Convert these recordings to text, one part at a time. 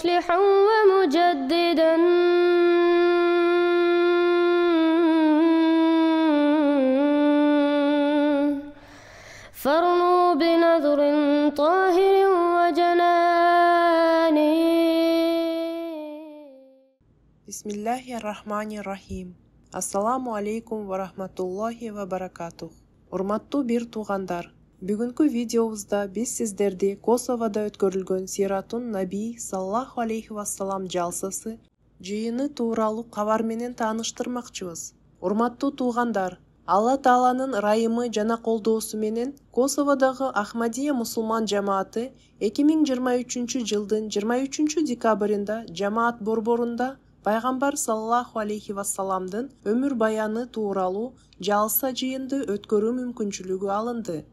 مصلحا ومجددا فارنوا بنظر طاهر وجنان. Bismillahirrahmanirrahim. Assalamu alaikum wa rahmatullahi wa barakatuh. Урматтуу бир туугандар, бүгүнкү видеобузда биз сиздерди Косоводо өткөрүлгөн Сиратун Наби саллаллаху алейхи вассалам жалсасы жыйыны тууралуу кабар менен тааныштырмакчыбыз. Урматтуу туугандар, Алла Тааланын ырайымы жана колдоосу менен Косоводогу Ахмадия мусулман жамааты 2023-жылдын 23-декабрында жамаат борборунда Пайгамбар саллаллаху алейхи вассаламдын өмүр баяны тууралуу жалса жыйынды өткөрүү мүмкүнчүлүгү алынды.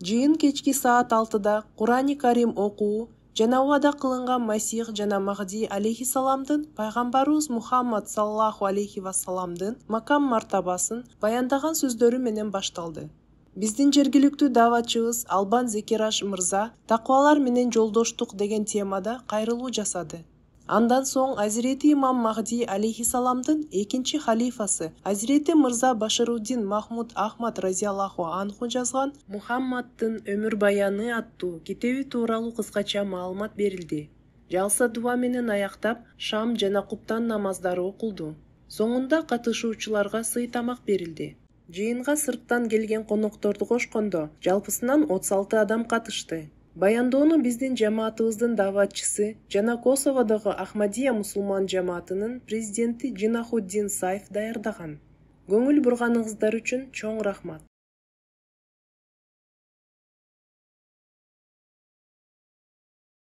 Жыйын кечки саат 6-да Курани Карим окуу жана убада кылынган Масих жана Махди алейхиссаламдын пайгамбарыбыз Мухаммад саллаллаху алейхи вассаламдын макам мартабасын баяндаган сөздөрү менен башталды. Биздин жергиликтүү даватчыбыз Албан Зекираш мырза таквалар менен жолдоштук деген темада кайрылуу жасады. Андан соң Азирети Имам Махди алейхиссаламдын экинчи халифасы Азирети Мырза Башаруддин Махмуд Ахмад разияллаху анху жазган Мухаммаддын өмүр баяны аттуу китеби тууралуу кыскача маалымат берилди. Жалса дуа менен аяктап, шам жана куптан намаздары окулду. Соңунда катышуучуларга сый тамак берилди. Жыйынга сырттан келген конокторду кошкондо жалпысынан 36 адам катышты. Баяндоону биздин жамаатыбыздын даватчысы жана Косоводогу Ахмадия мусулман жамаатынын президенти Жинахуддин Сайф даярдаган. Көңүл бурганыңыздар үчүн чоң рахмат.